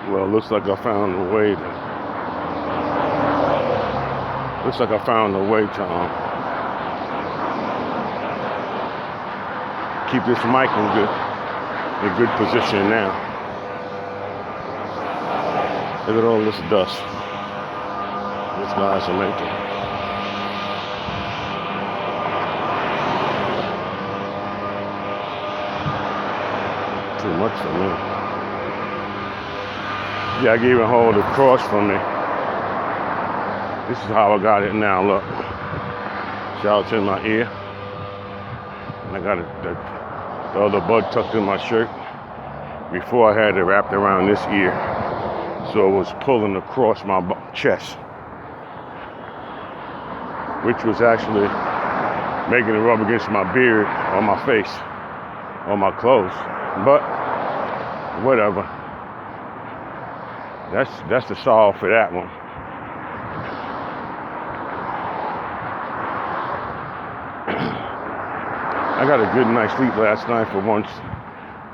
Well, looks like I found a way to. Looks like I found a way to keep this mic in good position now. Look at all this dust these guys are making. Too much for me. Yeah, I gave it hold across from me. This is how I got it now, look. Shouts in my ear. And I got the other bud tucked in my shirt. Before I had it wrapped around this ear. So it was pulling across my chest. Which was actually making it rub against my beard, or my face, or my clothes. But, whatever. That's the solve for that one. I got a good night's sleep last night for once.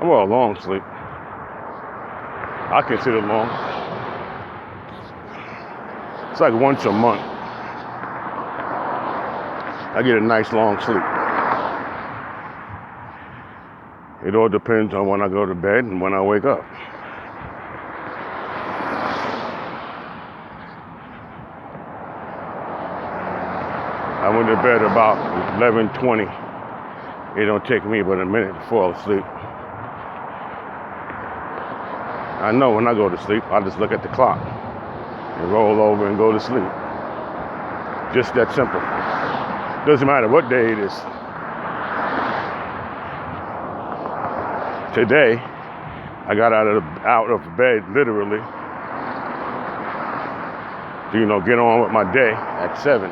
Well, a long sleep. I consider long. It's like once a month. I get a nice long sleep. It all depends on when I go to bed and when I wake up. I went to bed about 11:20. It don't take me but a minute to fall asleep. I know when I go to sleep, I just look at the clock and roll over and go to sleep. Just that simple. Doesn't matter what day it is. Today, I got out of bed literally to, get on with my day at 7.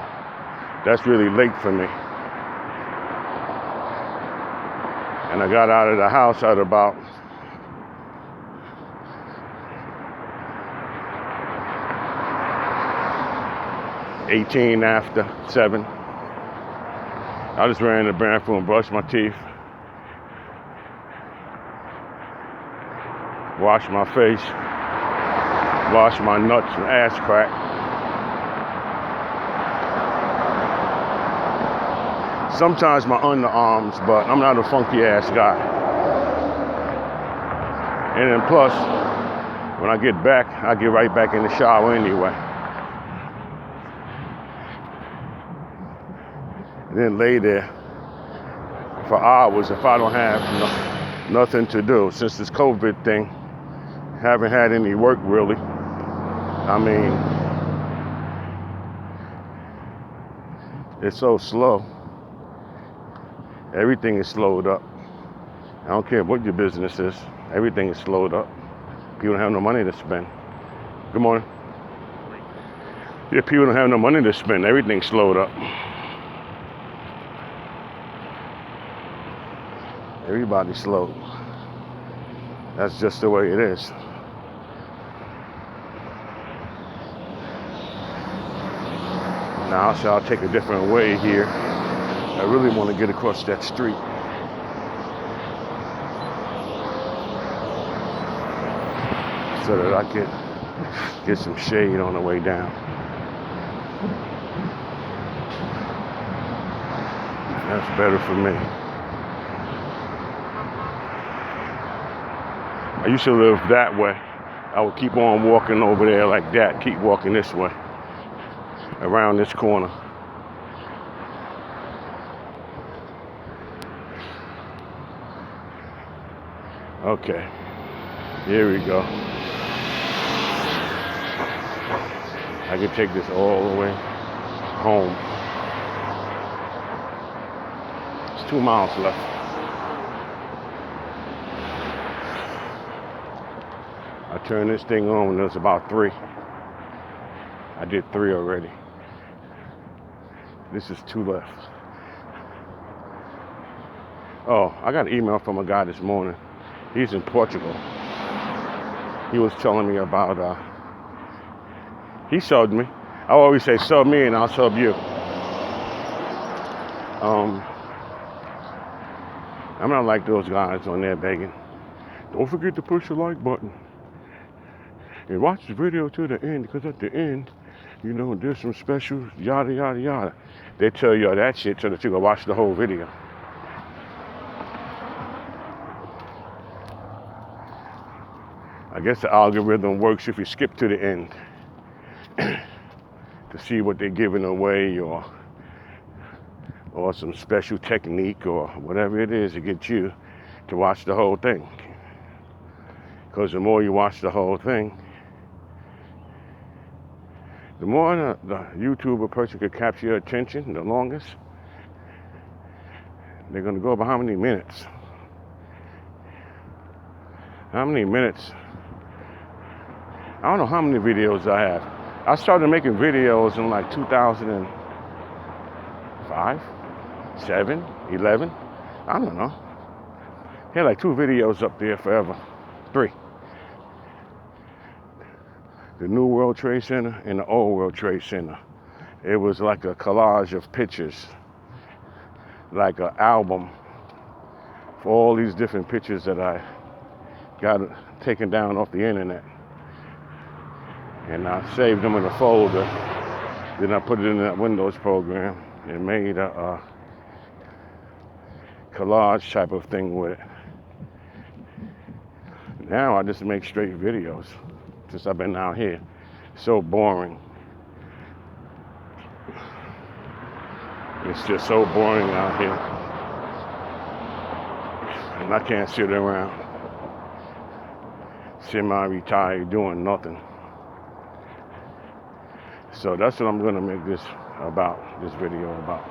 That's really late for me. And I got out of the house at about 18 after 7. I just ran in the bathroom, brushed my teeth, washed my face, washed my nuts and ass crack. Sometimes my underarms, but I'm not a funky ass guy. And then plus, when I get back, I get right back in the shower anyway. And then lay there for hours if I don't have nothing to do. Since this COVID thing, haven't had any work really. I mean, it's so slow. Everything is slowed up. I don't care what your business is. Everything is slowed up. People don't have no money to spend. Good morning. Yeah, people don't have no money to spend. Everything's slowed up. Everybody's slow. That's just the way it is. Now I'll take a different way here. I really want to get across that street. So that I can get some shade on the way down. That's better for me. I used to live that way. I would keep on walking over there like that, keep walking this way, around this corner. Okay, here we go. I can take this all the way home. It's 2 miles left. I turned this thing on when it was about 3. I did 3 already. This is 2 left. Oh, I got an email from a guy this morning. He's in Portugal. He was telling me about, he subbed me. I always say sub me and I'll sub you. I'm not like those guys on there begging. Don't forget to push the like button. And watch the video to the end, because at the end, you know, there's some special yada yada yada. They tell you all that shit so that you can watch the whole video. I guess the algorithm works if you skip to the end to see what they're giving away, or some special technique or whatever it is to get you to watch the whole thing. Because the more you watch the whole thing, the more the YouTuber person could capture your attention the longest. They're going to go by how many minutes? How many minutes? I don't know how many videos I have. I started making videos in like 2005, 7, 11. I don't know. Had like 2 videos up there forever. 3. The New World Trade Center and the Old World Trade Center. It was like a collage of pictures, like an album for all these different pictures that I got taken down off the internet. And I saved them in a folder. Then I put it in that Windows program and made a collage type of thing with it. Now I just make straight videos since I've been out here. So boring. It's just so boring out here. And I can't sit around semi-retired doing nothing. So that's what I'm gonna make this video about.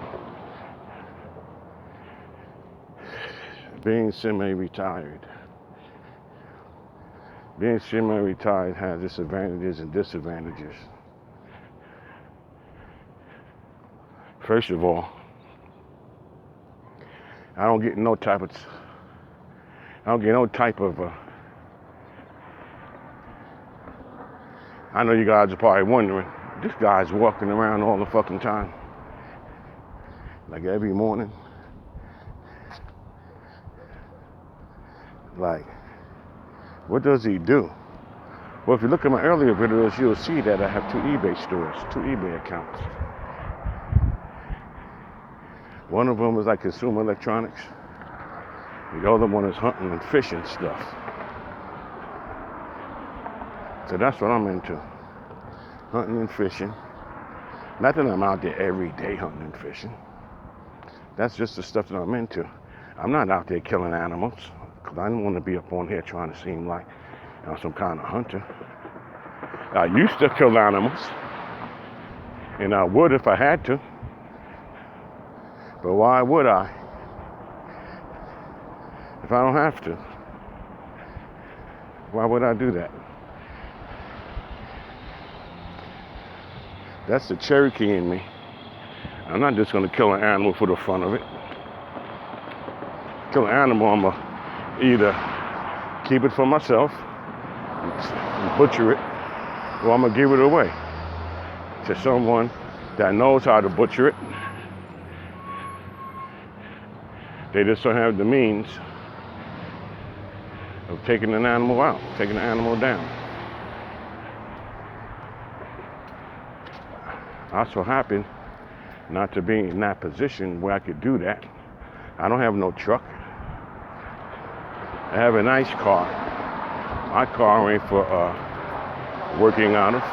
Being semi-retired. Being semi-retired has its advantages and disadvantages. First of all, I don't get no type of I know you guys are probably wondering, this guy's walking around all the fucking time. Like every morning. Like, what does he do? Well, if you look at my earlier videos, you'll see that I have 2 eBay stores, 2 eBay accounts. One of them is like consumer electronics. The other one is hunting and fishing stuff. So that's what I'm into. Hunting and fishing. Not that I'm out there every day hunting and fishing. That's just the stuff that I'm into. I'm not out there killing animals, because I don't want to be up on here trying to seem like I'm some kind of hunter. I used to kill animals, and I would if I had to. But why would I if I don't have to? Why would I do that? That's the Cherokee in me. I'm not just going to kill an animal for the fun of it. Kill an animal, I'm going to either keep it for myself and butcher it, or I'm going to give it away to someone that knows how to butcher it. They just don't have the means of taking an animal out, taking an animal down. I so happen not to be in that position where I could do that. I don't have no truck. I have a nice car. My car ain't for working out of.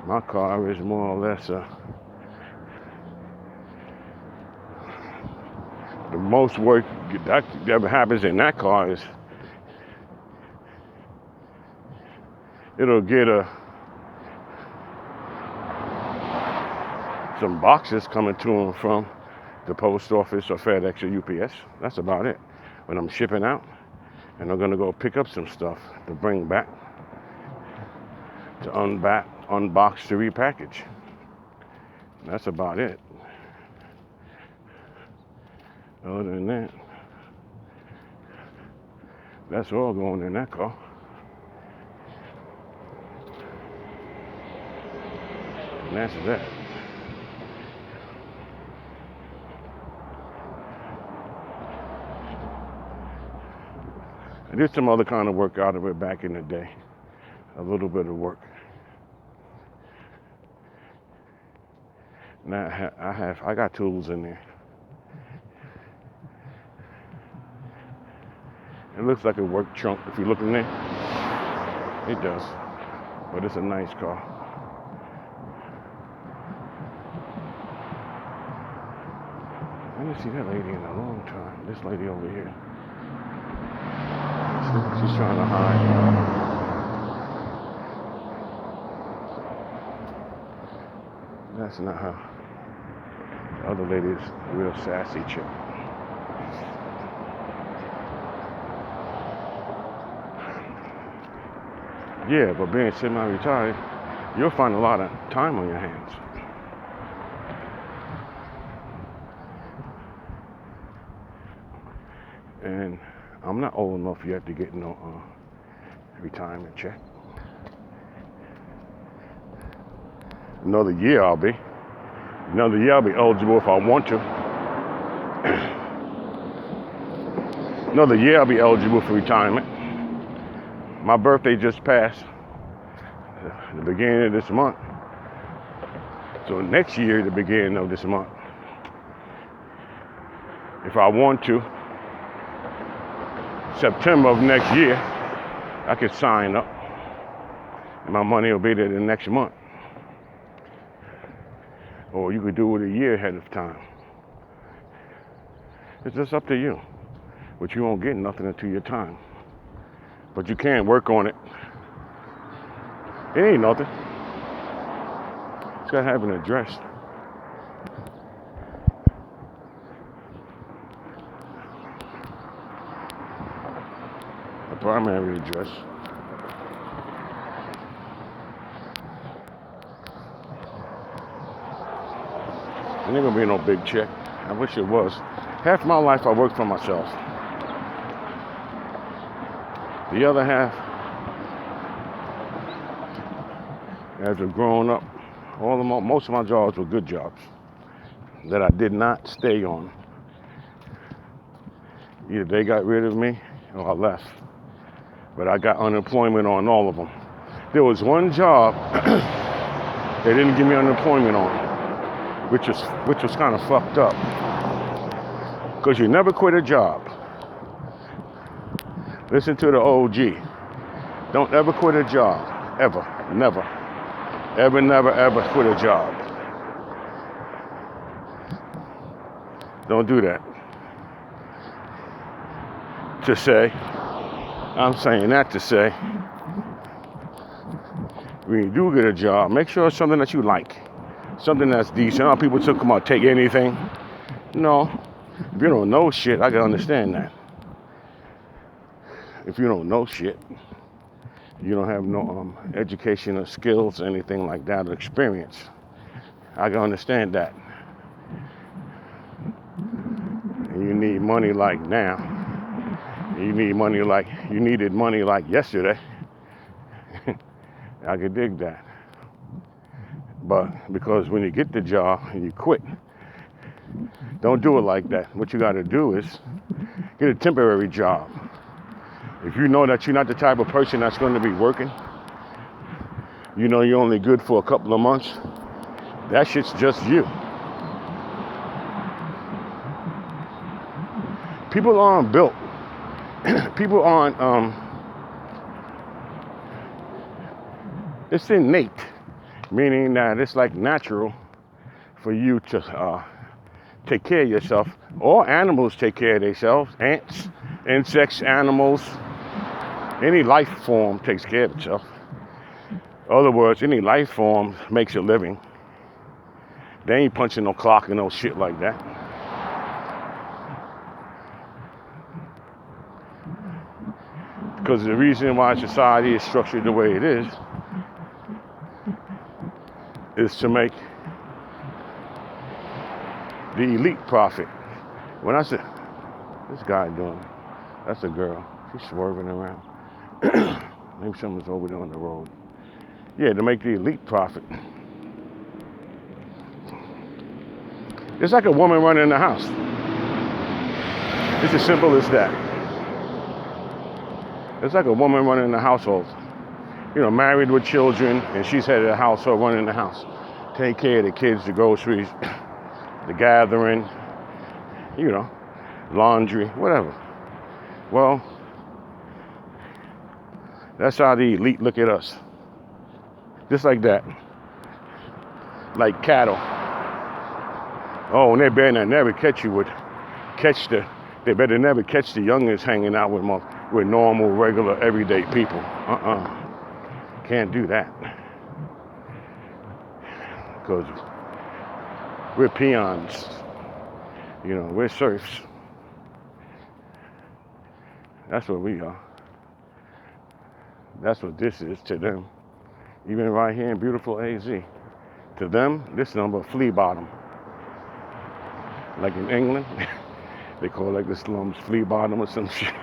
My car is more or less the most work that ever happens in that car is it'll get some boxes coming to and from the post office or FedEx or UPS. That's about it. When I'm shipping out, and I'm gonna go pick up some stuff to bring back, to unbox, to repackage. That's about it. Other than that, that's all going in that car. And that's that. I did some other kind of work out of it back in the day. A little bit of work. Now I got tools in there. It looks like a work trunk if you look in there. It does. But it's a nice car. I didn't see that lady in a long time. This lady over here. She's trying to hide. That's not her. The other lady is a real sassy chick. Yeah, but being semi-retired, you'll find a lot of time on your hands. And I'm not old enough yet to get no retirement check. Another year I'll be eligible if I want to. Another year I'll be eligible for retirement. My birthday just passed, the beginning of this month. So next year, the beginning of this month, if I want to, September of next year, I could sign up and my money will be there the next month. Or you could do it a year ahead of time. It's just up to you. But you won't get nothing until your time. But you can work on it. It ain't nothing. It's got to have an address. A primary address. It ain't gonna be no big check. I wish it was. Half my life I worked for myself. The other half, as a grown up, most of my jobs were good jobs that I did not stay on. Either they got rid of me or I left. But I got unemployment on all of them. There was one job they didn't give me unemployment on, which was kind of fucked up. Because you never quit a job. Listen to the OG. Don't ever quit a job. Ever. Never. Ever, never, ever quit a job. Don't do that. I'm saying that to say, when you do get a job, make sure it's something that you like. Something that's decent. How people talk about take anything. No. If you don't know shit, I can understand that. If you don't know shit, you don't have no education or skills, anything like that, or experience, I can understand that. And you need money like now. You needed money like yesterday. I could dig that. But because when you get the job and you quit, don't do it like that. What you got to do is get a temporary job. If you know that you're not the type of person that's going to be working, you know you're only good for a couple of months, that shit's just you. People aren't built. People aren't, it's innate, meaning that it's like natural for you to take care of yourself. All animals take care of themselves. Ants, insects, animals, any life form takes care of itself. In other words, any life form makes a living. They ain't punching no clock and no shit like that. Because the reason why society is structured the way it is to make the elite profit. When I said, this guy doing, that's a girl. She's swerving around. Maybe someone's over there on the road. Yeah, to make the elite profit. It's like a woman running the house. It's as simple as that. It's like a woman running the household. You know, married with children, and she's head of the household, running the house. Take care of the kids, the groceries, the gathering, you know, laundry, whatever. Well, that's how the elite look at us. Just like that. Like cattle. Oh, and they better never catch you they better never catch the youngins hanging out with normal, regular, everyday people. Can't do that. Because we're peons. You know, we're serfs. That's what we are. That's what this is to them. Even right here in beautiful AZ. To them, this number flea bottom. Like in England, they call like the slums flea bottom or some shit.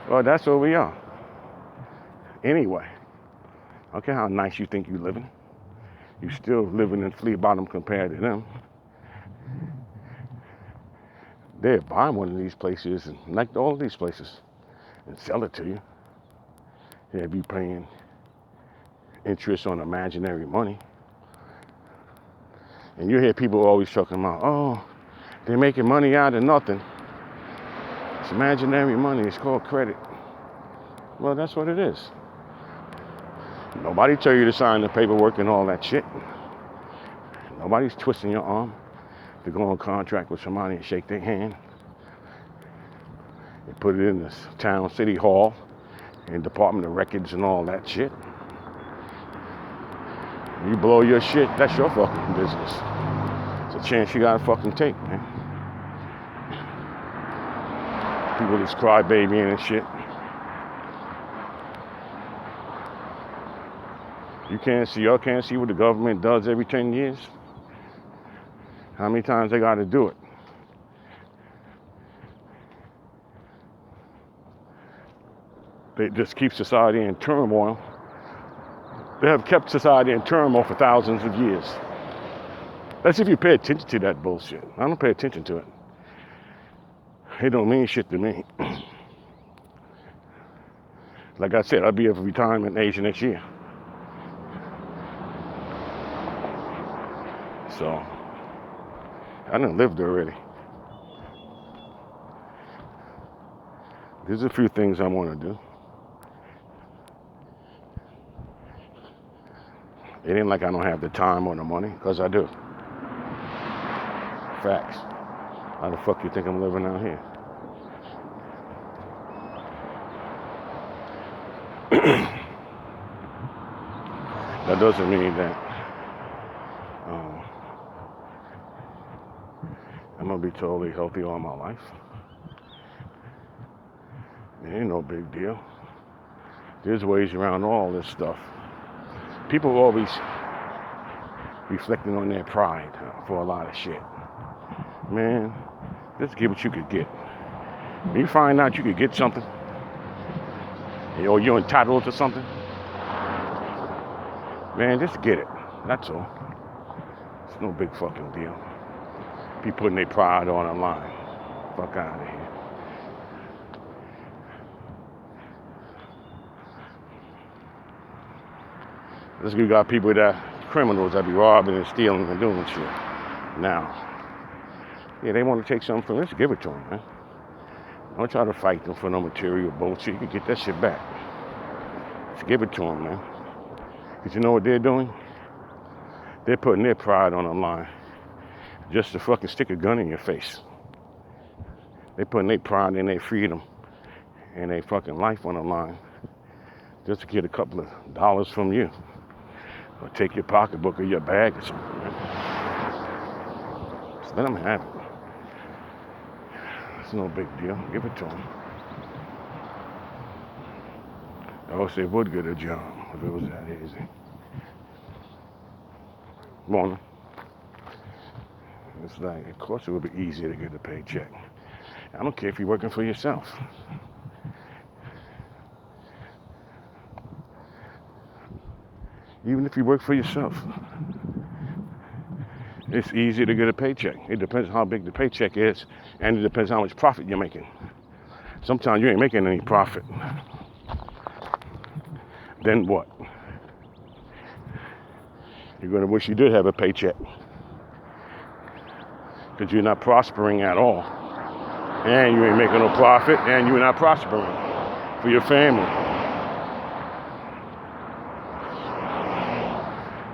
Well, that's what we are. Anyway, I don't care how nice you think you're living. You're still living in flea bottom compared to them. They'd buy one of these places, and like all of these places, and sell it to you. They'd be paying interest on imaginary money. And you hear people always talking about, oh, they're making money out of nothing. It's imaginary money. It's called credit. Well, that's what it is. Nobody tell you to sign the paperwork and all that shit. Nobody's twisting your arm to go on contract with somebody and shake their hand. And put it in this town city hall and Department of Records and all that shit. You blow your shit, that's your fucking business. It's a chance you gotta fucking take, man. People just crybabying and shit. Y'all can't see what the government does every 10 years? How many times they gotta do it? They just keep society in turmoil. They have kept society in turmoil for thousands of years. That's if you pay attention to that bullshit. I don't pay attention to it. It don't mean shit to me. Like I said, I'll be of retirement age next year. So, I done lived already. There's a few things I want to do. It ain't like I don't have the time or the money, because I do. Facts. How the fuck you think I'm living out here? That doesn't mean that I'm gonna be totally healthy all my life. It ain't no big deal. There's ways around all this stuff. People are always reflecting on their pride for a lot of shit. Man, just get what you could get. When you find out you could get something, or you're entitled to something, man, just get it. That's all. It's no big fucking deal. Be putting their pride on the line. Fuck out of here. You got people criminals that be robbing and stealing and doing shit. Now, yeah, they want to take something from us, give it to them, man. Don't try to fight them for no material bullshit. You can get that shit back. Just give it to them, man. Because you know what they're doing? They're putting their pride on the line just to fucking stick a gun in your face. They're putting their pride and their freedom and their fucking life on the line just to get a couple of dollars from you. Or take your pocketbook or your bag or something, man. Just let them have it. It's no big deal. Give it to them. I wish they would get a job if it was that easy. Morning. It's like, of course it would be easier to get a paycheck. I don't care if you're working for yourself. Even if you work for yourself, it's easy to get a paycheck. It depends on how big the paycheck is, and it depends on how much profit you're making. Sometimes you ain't making any profit. then what? You're going to wish you did have a paycheck because you're not prospering at all. And you ain't making no profit, and you're not prospering for your family.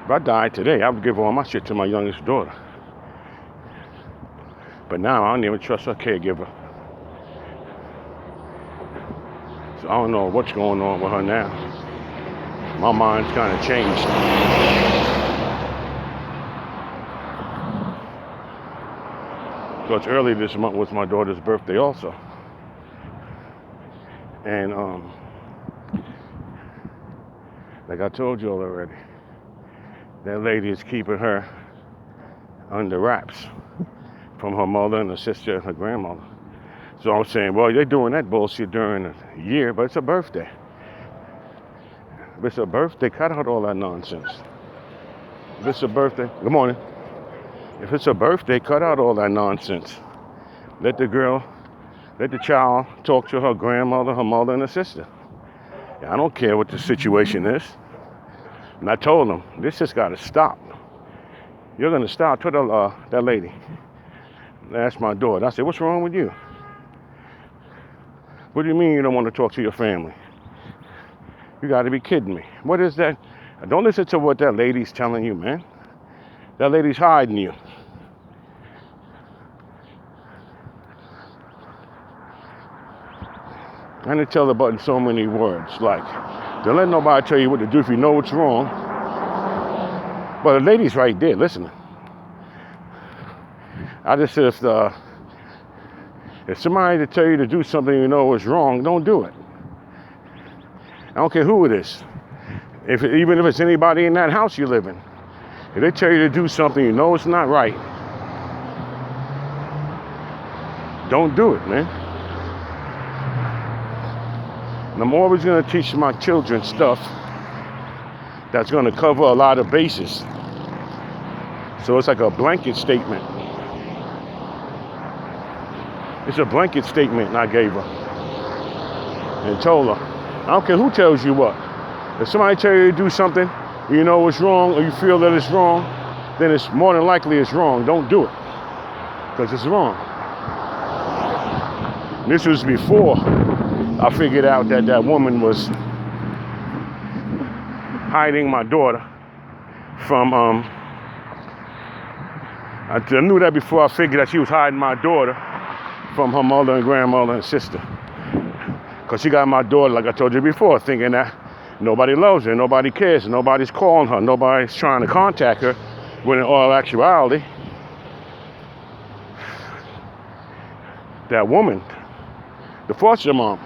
If I died today, I would give all my shit to my youngest daughter. But now I don't even trust her caregiver. So I don't know what's going on with her now. My mind's kind of changed. Because early this month was my daughter's birthday also. And like I told you all already, that lady is keeping her under wraps from her mother and her sister and her grandmother. So I'm saying, well, they're doing that bullshit during the year, but it's a birthday. If it's a birthday, cut out all that nonsense. If it's a birthday, good morning. If it's a birthday, cut out all that nonsense. Let the child talk to her grandmother, her mother, and her sister. I don't care what the situation is. And I told them, this just got to stop. You're going to stop. I told that lady. I asked my daughter, I said, what's wrong with you? What do you mean you don't want to talk to your family? You got to be kidding me. What is that? Don't listen to what that lady's telling you, man. That lady's hiding you. I didn't tell her about in so many words, like, don't let nobody tell you what to do if you know what's wrong. But the lady's right there, listening. I just said, if somebody to tell you to do something you know is wrong, don't do it. I don't care who it is. Even if it's anybody in that house you live in. If they tell you to do something you know it's not right, don't do it, man. And I'm always going to teach my children stuff that's going to cover a lot of bases. So it's like a blanket statement. It's a blanket statement I gave her and told her, I don't care who tells you what. If somebody tells you to do something, you know it's wrong, or you feel that it's wrong, then it's more than likely it's wrong. Don't do it, because it's wrong. And this was before I figured out that that woman was hiding my daughter from, I knew that before I figured that she was hiding my daughter from her mother and grandmother and sister. Because she got my daughter, like I told you before, thinking that nobody loves her, nobody cares, nobody's calling her, nobody's trying to contact her, when in all actuality, that woman, the foster mom,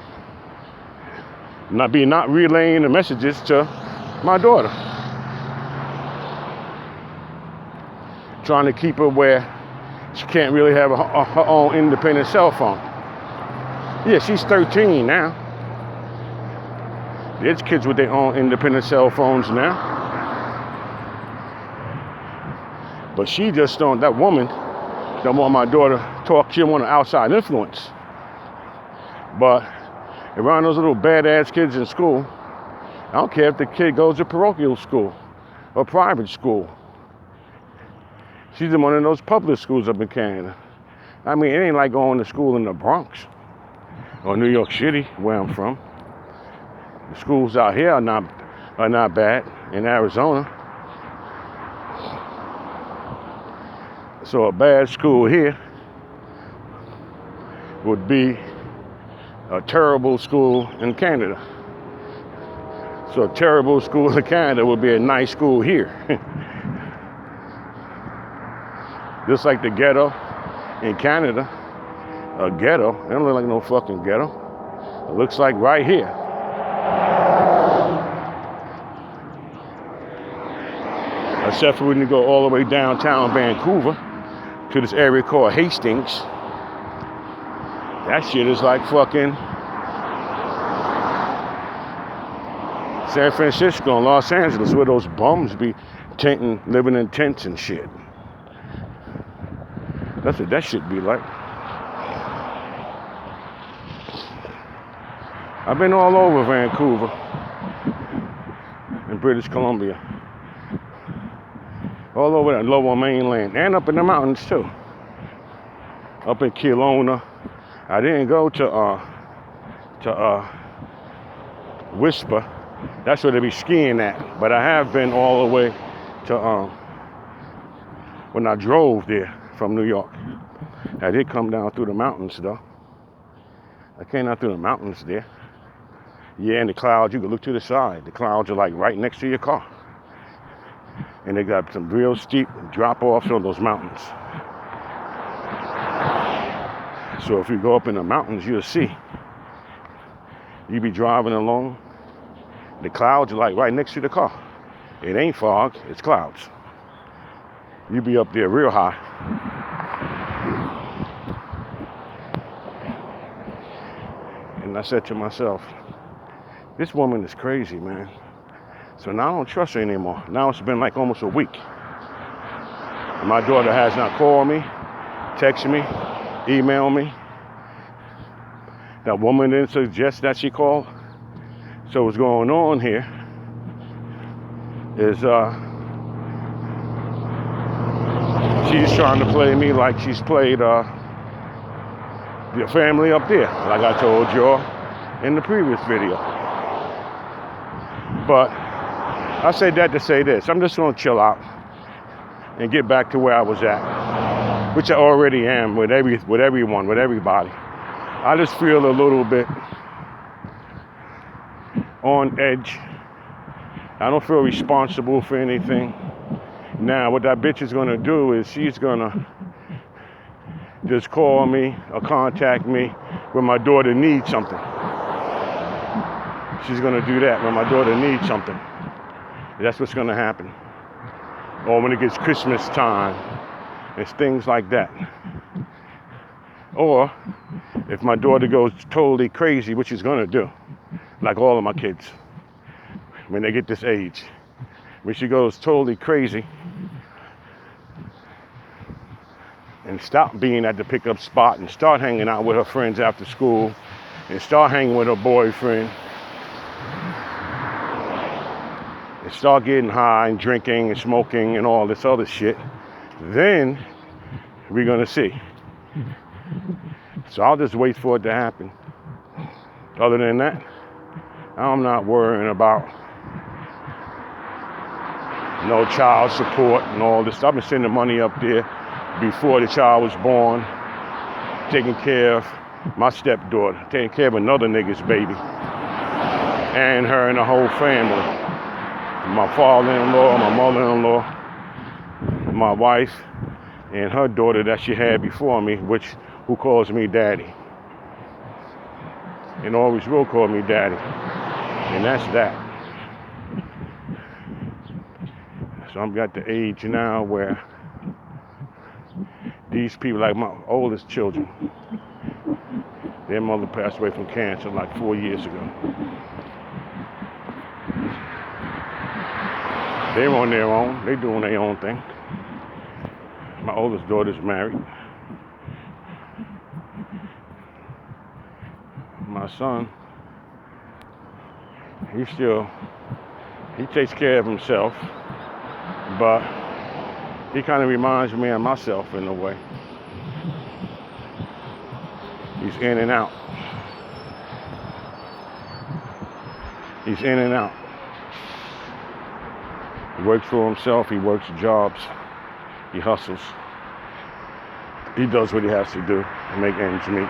not relaying the messages to my daughter. Trying to keep her where she can't really have her own independent cell phone. Yeah, she's 13 now. There's kids with their own independent cell phones now. But she just don't, that woman don't want my daughter to talk. She don't want an outside influence. But around those little badass kids in school, I don't care if the kid goes to parochial school or private school. She's in one of those public schools up in Canada. I mean, it ain't like going to school in the Bronx or New York City, where I'm from. The schools out here are not bad in Arizona. So a bad school here would be a terrible school in Canada. So a terrible school in Canada would be a nice school here. Just like the ghetto in Canada, a ghetto, it don't look like no fucking ghetto. It looks like right here. Except for when you go all the way downtown Vancouver to this area called Hastings. That shit is like fucking San Francisco and Los Angeles, where those bums be living in tents and shit. That's what that should be like. I've been all over Vancouver. British Columbia, all over the lower mainland, and up in the mountains too. Up in Kelowna. I didn't go to Whisper. That's where they be skiing at. But I have been all the way to when I drove there from New York. I did come down through the mountains though. I came down through the mountains there. Yeah, and the clouds, you can look to the side. The clouds are like right next to your car. And they got some real steep drop-offs on those mountains. So if you go up in the mountains, you'll see. You be driving along, the clouds are like right next to the car. It ain't fog, it's clouds. You be up there real high. And I said to myself, this woman is crazy, man. So now I don't trust her anymore. Now it's been like almost a week. And my daughter has not called me, texted me, emailed me. That woman didn't suggest that she call. So what's going on here is she's trying to play me like she's played the family up there, like I told y'all in the previous video. But I said that to say this. I'm just gonna chill out and get back to where I was at, which I already am with everyone, with everybody. I just feel a little bit on edge. I don't feel responsible for anything. Now, what that bitch is gonna do is she's gonna just call me or contact me when my daughter needs something. She's gonna do that when my daughter needs something. That's what's gonna happen. Or when it gets Christmas time, it's things like that. Or if my daughter goes totally crazy, which she's gonna do, like all of my kids, when they get this age, when she goes totally crazy and stop being at the pickup spot and start hanging out with her friends after school and start hanging with her boyfriend and start getting high and drinking and smoking and all this other shit, then we're gonna see. So I'll just wait for it to happen. Other than that, I'm not worrying about no child support and all this stuff. I've been sending money up there before the child was born, taking care of my stepdaughter, taking care of another nigga's baby, and her and the whole family. My father-in-law, my mother-in-law, my wife, and her daughter that she had before me, who calls me daddy. And always will call me daddy. And that's that. So I'm at the age now where these people, like my oldest children, their mother passed away from cancer like 4 years ago. They're on their own. They're doing their own thing. My oldest daughter's married. My son, he takes care of himself, but he kind of reminds me of myself in a way. He's in and out. He's in and out. He works for himself, he works jobs, he hustles. He does what he has to do to make ends meet.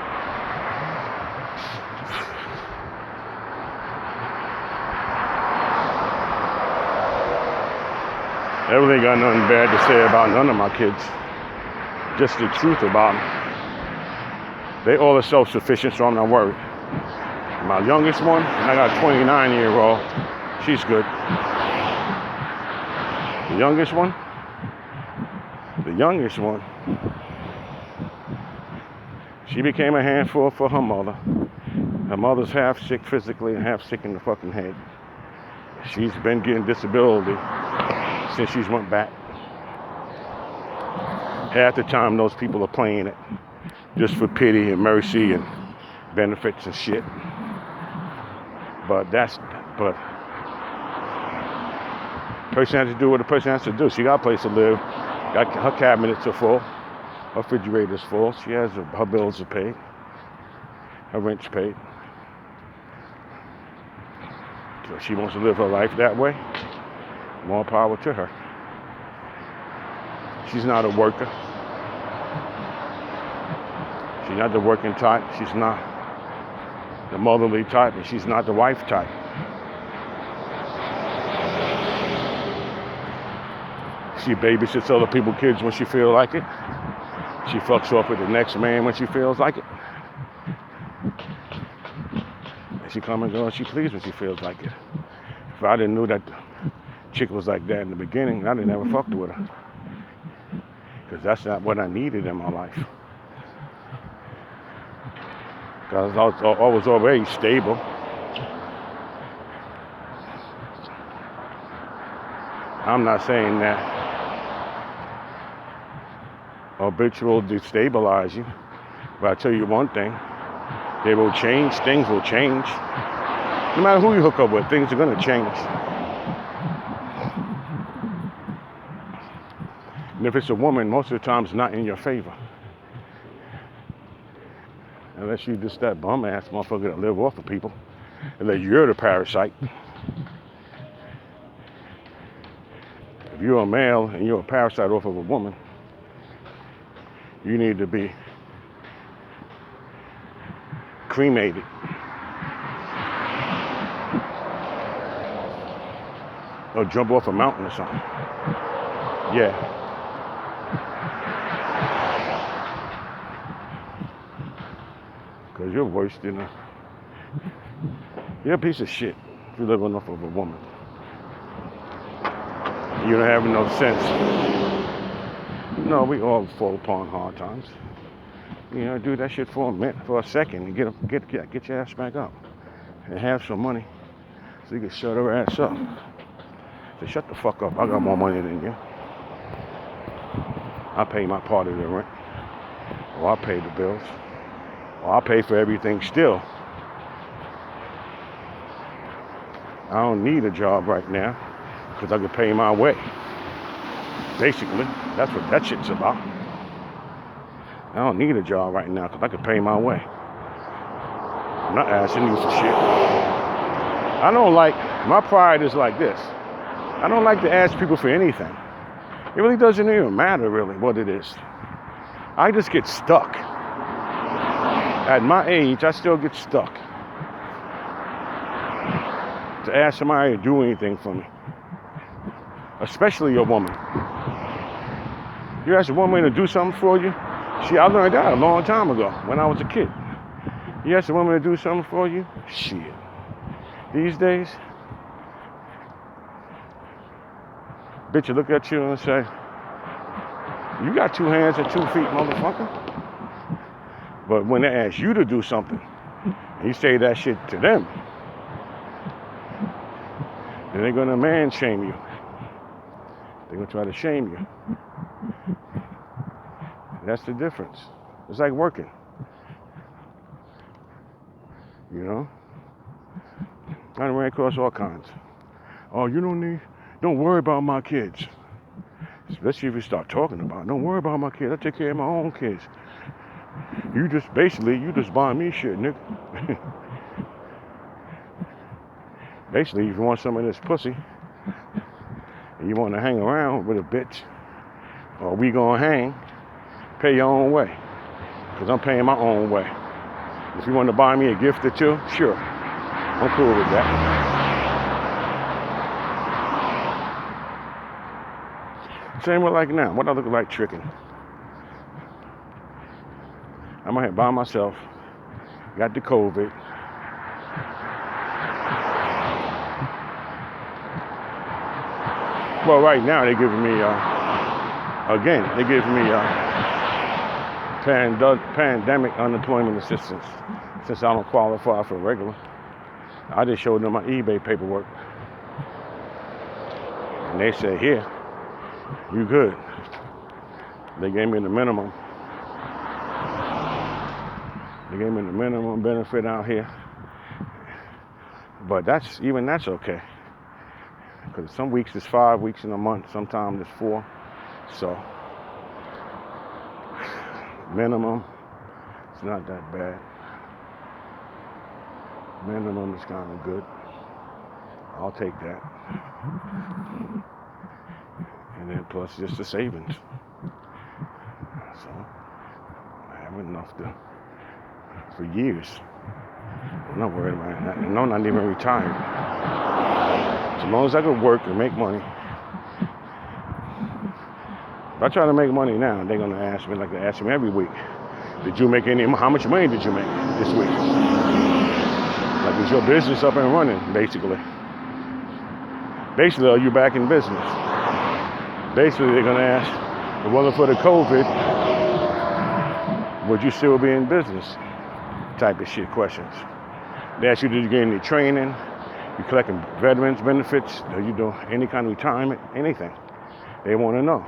I really ain't got nothing bad to say about none of my kids. Just the truth about them. They all are self-sufficient, so I'm not worried. My youngest one, and I got a 29-year-old, she's good. The youngest one, she became a handful for her mother. Her mother's half sick physically and half sick in the fucking head. She's been getting disability since she's went back. Half the time those people are playing it just for pity and mercy and benefits and shit. But Person has to do what a person has to do. She got a place to live. Got her cabinets are full. Her refrigerator's full. She has her bills are paid. Her rent's paid. So she wants to live her life that way. More power to her. She's not a worker. She's not the working type. She's not the motherly type, and she's not the wife type. She babysits other people's kids when she feels like it. She fucks off with the next man when she feels like it. And she come and go as she please when she feels like it. If I didn't know that the chick was like that in the beginning, I'd have never fucked with her. Because that's not what I needed in my life. Because I was already stable. I'm not saying that habitual destabilize you, but I tell you one thing, they will change, things will change. No matter who you hook up with, things are going to change. And if it's a woman, most of the time it's not in your favor. Unless you just that bum ass motherfucker that live off of people. Unless you're the parasite. If you're a male and you're a parasite off of a woman, you need to be cremated. Or jump off a mountain or something. Yeah. Because you're worse than you're a piece of shit if you're living off of a woman. You don't have no sense. No, we all fall upon hard times. You know, do that shit for a minute, for a second, and get your ass back up. And have some money so you can shut her ass up. So shut the fuck up. I got more money than you. I pay my part of the rent. Or I pay the bills. Or I pay for everything still. I don't need a job right now because I can pay my way. Basically, that's what that shit's about. I don't need a job right now because I can pay my way. I'm not asking you for shit. I don't like, my pride is like this. I don't like to ask people for anything. It really doesn't even matter really what it is. I just get stuck. At my age, I still get stuck. To ask somebody to do anything for me. Especially a woman. You ask a woman to do something for you? Shit, I learned that a long time ago when I was a kid. You ask a woman to do something for you? Shit. These days, bitch, you look at you and say, you got 2 hands and 2 feet, motherfucker. But when they ask you to do something, and you say that shit to them, then they're gonna man shame you. They're gonna try to shame you. That's the difference. It's like working. You know? I ran across all kinds. Oh, don't worry about my kids. Especially if you start talking about it. Don't worry about my kids. I take care of my own kids. You just buying me shit, nigga. Basically, if you want some of this pussy, and you want to hang around with a bitch, or we gonna hang, pay your own way. Because I'm paying my own way. If you want to buy me a gift or two, sure. I'm cool with that. Same with like now. What I look like tricking? I'm out here by myself. Got the COVID. Well, right now they're giving me, pandemic unemployment assistance since I don't qualify for regular. I just showed them my eBay paperwork. And they said, here, you good. They gave me the minimum. They gave me the minimum benefit out here. But that's okay. because some weeks it's 5 weeks in a month, sometimes it's 4. So minimum, it's not that bad. Minimum is kind of good. I'll take that. And then plus just the savings. So I have enough for years. I'm not worried about that. And I'm not even retired. So as long as I can work and make money. If I try to make money now, they're gonna ask me like they ask me every week. Did you make how much money did you make this week? Like, is your business up and running, basically? Basically, are you back in business? Basically, they're gonna ask, well, for the COVID, would you still be in business? Type of shit questions. They ask you, did you get any training? You collecting veterans benefits? Are you doing any kind of retirement? Anything. They want to know.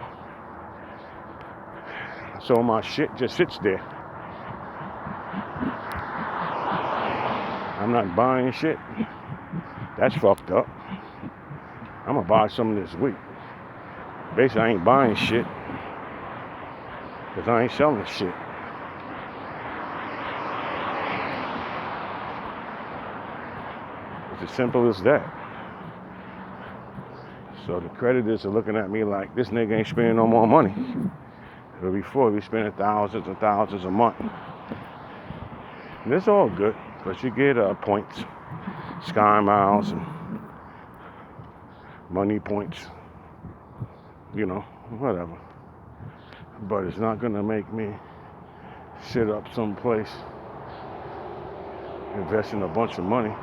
So my shit just sits there. I'm not buying shit. That's fucked up. I'm gonna buy some this week. Basically, I ain't buying shit because I ain't selling shit. It's as simple as that. So the creditors are looking at me like, this nigga ain't spending no more money. But before, we spending thousands and thousands a month. And it's all good, because you get points, Sky Miles, and money points, you know, whatever. But it's not going to make me sit up someplace, investing a bunch of money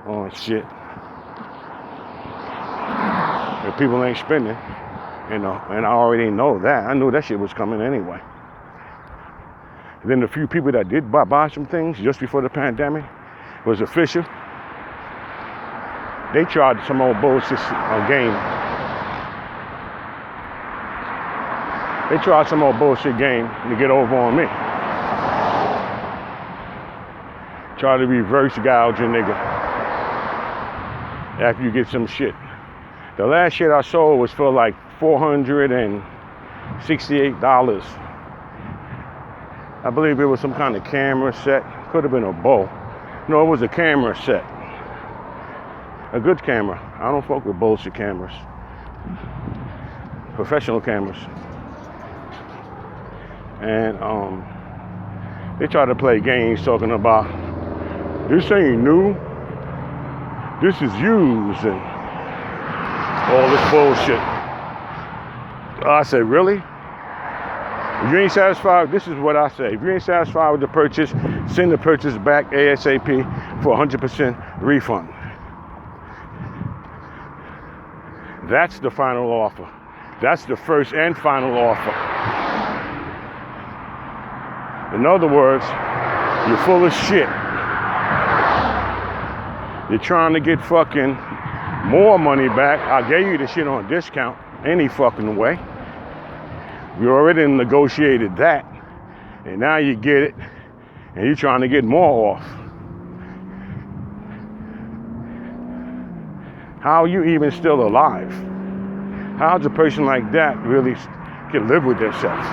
on shit that people ain't spending, you know, and I already know that. I knew that shit was coming anyway. And then the few people that did buy some things just before the pandemic was official. They tried some old bullshit game. They tried some old bullshit game to get over on me. Try to reverse gouge a nigga after you get some shit. The last shit I sold was for like $468. I believe it was some kind of camera set. Could have been a bow. No, it was a camera set. A good camera. I don't fuck with bullshit cameras. Professional cameras. And they try to play games talking about, this ain't new, this is used, and all this bullshit. I said, really? If you ain't satisfied, this is what I say. If you ain't satisfied with the purchase, send the purchase back ASAP for 100% refund. That's the final offer. That's the first and final offer. In other words, you're full of shit. You're trying to get fucking more money back. I gave you the shit on discount any fucking way. We already negotiated that. And now you get it and you're trying to get more off. How are you even still alive? How's a person like that really can live with themselves?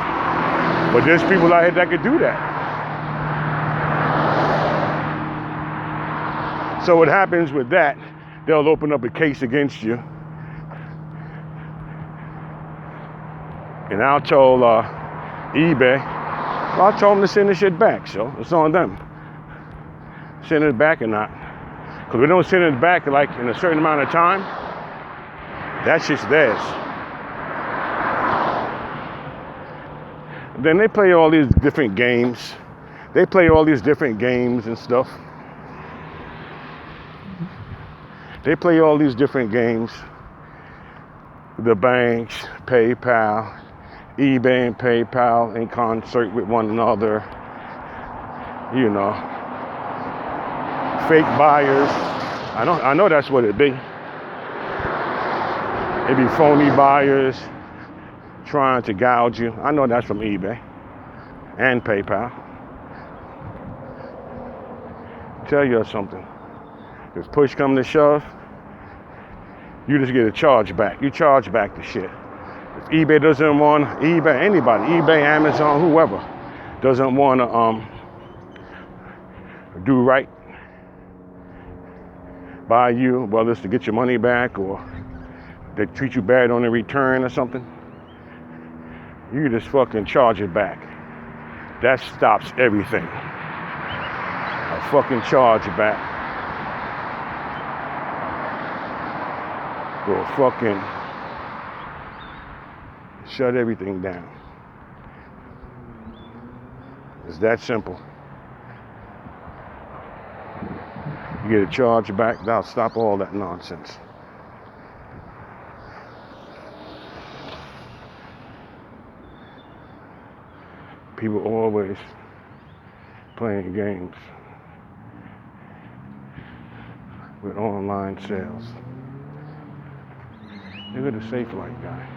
But there's people out here that could do that. So what happens with that, they'll open up a case against you. And I told eBay, well, I told them to send the shit back, so it's on them. Send it back or not. Because we don't send it back like in a certain amount of time, that shit's theirs. Then they play all these different games. They play all these different games and stuff. They play all these different games. The banks, PayPal, eBay and PayPal in concert with one another. You know, fake buyers. I know that's what it be. It be phony buyers trying to gouge you. I know that's from eBay and PayPal. Tell you something. If push come to shove, you just get a charge back. You charge back the shit. If eBay doesn't want, anybody, eBay, Amazon, whoever, doesn't want to do right by you, whether it's to get your money back or they treat you bad on the return or something, you just fucking charge it back. That stops everything. A fucking charge back. Will fucking shut everything down. It's that simple. You get a charge back, that'll stop all that nonsense. People always playing games with online sales. Look at the Safe Light guy.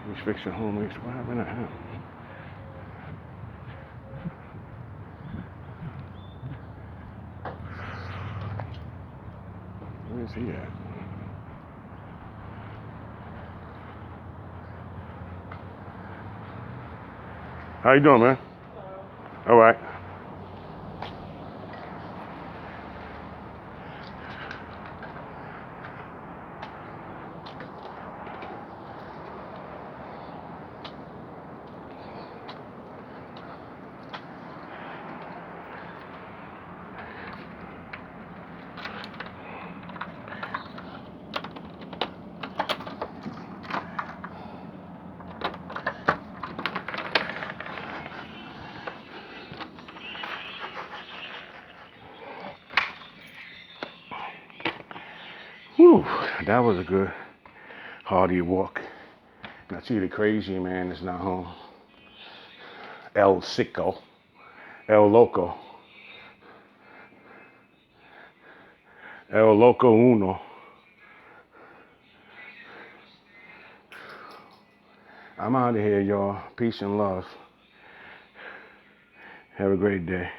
He's fixing home lease. What happened to him? Where's he at? How you doing, man? All right. Whew, that was a good hearty walk. And I see the crazy man is not home. El Sicko. El Loco. El Loco Uno. I'm out of here, y'all. Peace and love. Have a great day.